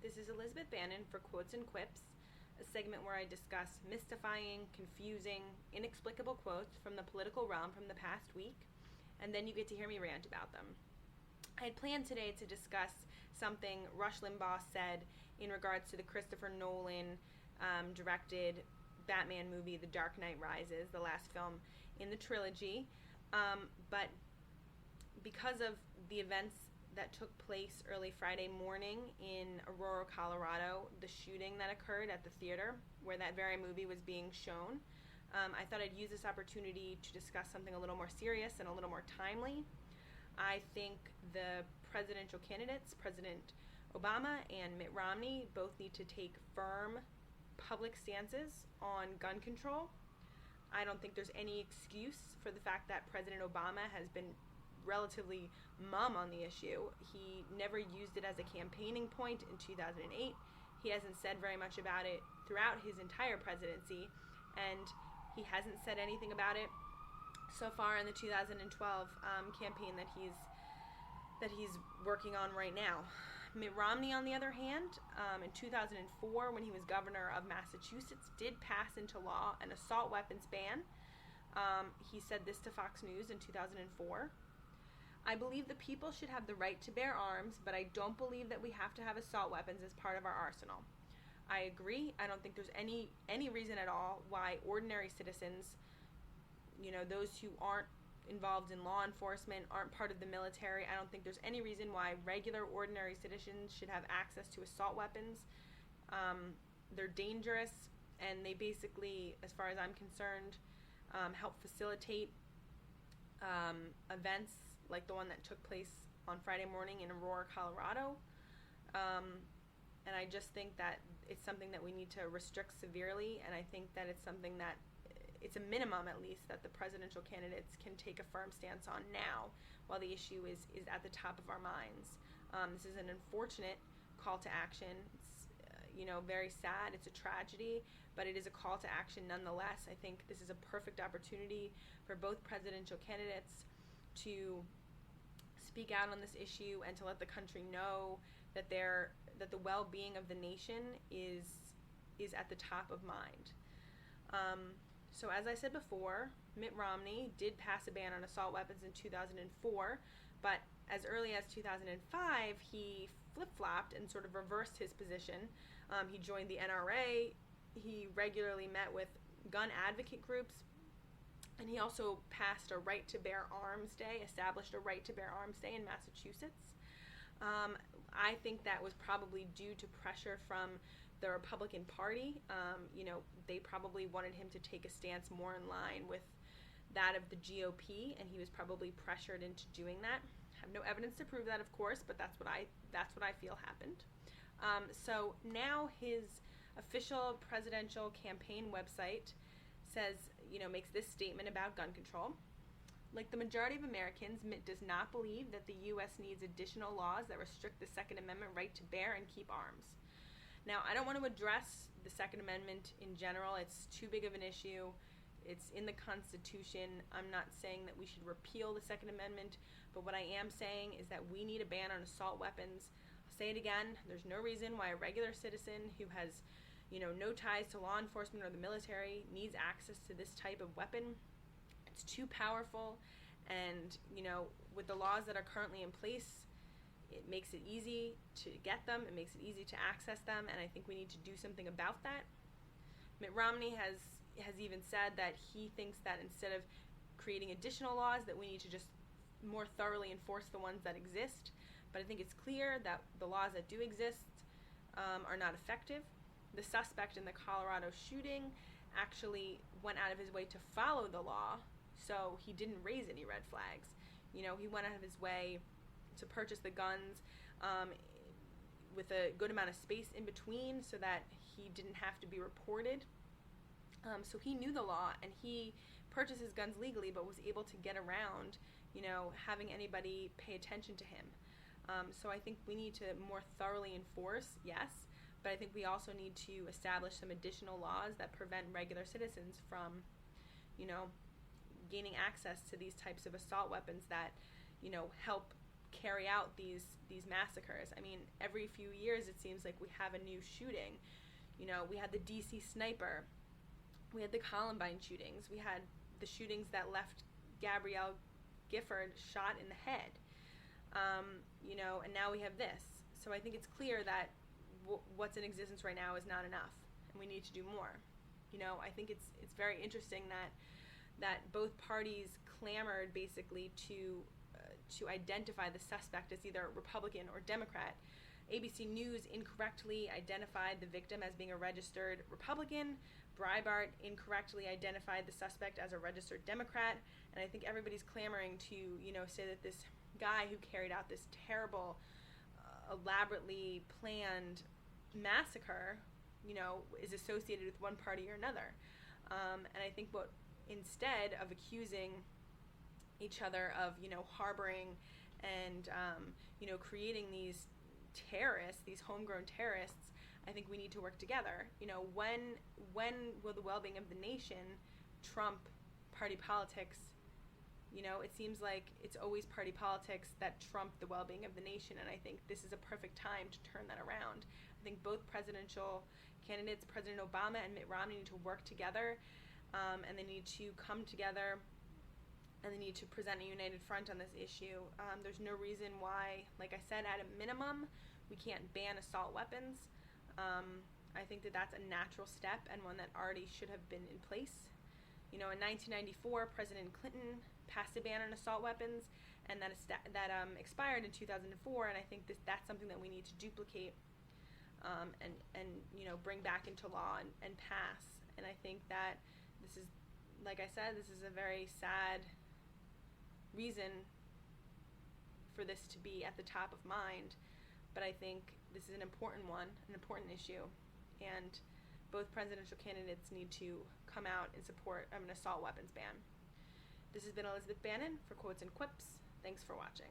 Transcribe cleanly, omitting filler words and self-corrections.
This is Elizabeth Bannon for Quotes and Quips, a segment where I discuss mystifying, confusing, inexplicable quotes from the political realm from the past week, and then you get to hear me rant about them. I had planned today to discuss something Rush Limbaugh said in regards to the Christopher Nolan directed Batman movie, The Dark Knight Rises, the last film in the trilogy. But because of the events that took place early Friday morning in Aurora, Colorado, the shooting that occurred at the theater where that very movie was being shown, I thought I'd use this opportunity to discuss something a little more serious and a little more timely. I think the presidential candidates, President Obama and Mitt Romney, both need to take firm public stances on gun control. I don't think there's any excuse for the fact that President Obama has been relatively mum on the issue. He never used it as a campaigning point in 2008. He hasn't said very much about it throughout his entire presidency, and he hasn't said anything about it so far in the 2012 campaign that he's working on right now. Mitt Romney, on the other hand, in 2004, when he was governor of Massachusetts, did pass into law an assault weapons ban. He said this to Fox News in 2004. I believe the people should have the right to bear arms, but I don't believe that we have to have assault weapons as part of our arsenal. I agree. I don't think there's any reason at all why ordinary citizens, those who aren't involved in law enforcement, aren't part of the military, I don't think there's any reason why regular, ordinary citizens should have access to assault weapons. They're dangerous, and they basically, as far as I'm concerned, help facilitate events like the one that took place on Friday morning in Aurora, Colorado. And I just think that it's something that we need to restrict severely, and I think that it's something that it's a minimum, at least, that the presidential candidates can take a firm stance on now while the issue is at the top of our minds. This is an unfortunate call to action. It's very sad. It's a tragedy, but it is a call to action nonetheless. I think this is a perfect opportunity for both presidential candidates to speak out on this issue and to let the country know that the well-being of the nation is at the top of mind. So as I said before, Mitt Romney did pass a ban on assault weapons in 2004, but as early as 2005, he flip-flopped and sort of reversed his position. He joined the NRA. He regularly met with gun advocate groups, and he also passed a right to bear arms day, established a right to bear arms day in Massachusetts. I think that was probably due to pressure from the Republican Party. They probably wanted him to take a stance more in line with that of the GOP, and he was probably pressured into doing that. I have no evidence to prove that, of course, but that's what I feel happened. So now his official presidential campaign website says, makes this statement about gun control. Like the majority of Americans, Mitt does not believe that the U.S. needs additional laws that restrict the Second Amendment right to bear and keep arms. Now, I don't want to address the Second Amendment in general. It's too big of an issue. It's in the Constitution. I'm not saying that we should repeal the Second Amendment, but what I am saying is that we need a ban on assault weapons. I'll say it again. There's no reason why a regular citizen who has, no ties to law enforcement or the military needs access to this type of weapon. It's too powerful, and, with the laws that are currently in place, it makes it easy to get them, it makes it easy to access them, and I think we need to do something about that. Mitt Romney has even said that he thinks that instead of creating additional laws, that we need to just more thoroughly enforce the ones that exist. But I think it's clear that the laws that do exist are not effective. The suspect in the Colorado shooting actually went out of his way to follow the law, so he didn't raise any red flags. He went out of his way to purchase the guns with a good amount of space in between so that he didn't have to be reported. So he knew the law, and he purchased his guns legally, but was able to get around, having anybody pay attention to him. So I think we need to more thoroughly enforce, yes, but I think we also need to establish some additional laws that prevent regular citizens from, gaining access to these types of assault weapons that, help carry out these massacres. I mean, every few years it seems like we have a new shooting. You know, we had the DC sniper, we had the Columbine shootings, we had the shootings that left Gabrielle Gifford shot in the head. You know, and now we have this. So I think it's clear that what's in existence right now is not enough, and we need to do more. You know, I think it's very interesting that both parties clamored basically to identify the suspect as either Republican or Democrat. ABC News incorrectly identified the victim as being a registered Republican. Breitbart incorrectly identified the suspect as a registered Democrat. And I think everybody's clamoring to, you know, say that this guy who carried out this terrible, elaborately planned massacre, you know, is associated with one party or another. And I think instead of accusing each other of, you know, harboring and, you know, creating these terrorists, these homegrown terrorists, I think we need to work together. You know, when will the well-being of the nation trump party politics? You know, it seems like it's always party politics that trump the well-being of the nation, and I think this is a perfect time to turn that around. I think both presidential candidates, President Obama and Mitt Romney, need to work together, and they need to come together, and they need to present a united front on this issue. There's no reason why, like I said, at a minimum, we can't ban assault weapons. I think that that's a natural step and one that already should have been in place. You know, in 1994, President Clinton passed a ban on assault weapons, and that expired in 2004. And I think that's something that we need to duplicate, and you know, bring back into law and pass. And I think that this is, like I said, this is a very sad reason for this to be at the top of mind. But I think this is an important one, an important issue, and both presidential candidates need to come out in support of an assault weapons ban. This has been Elizabeth Bannon for Quotes and Quips. Thanks for watching.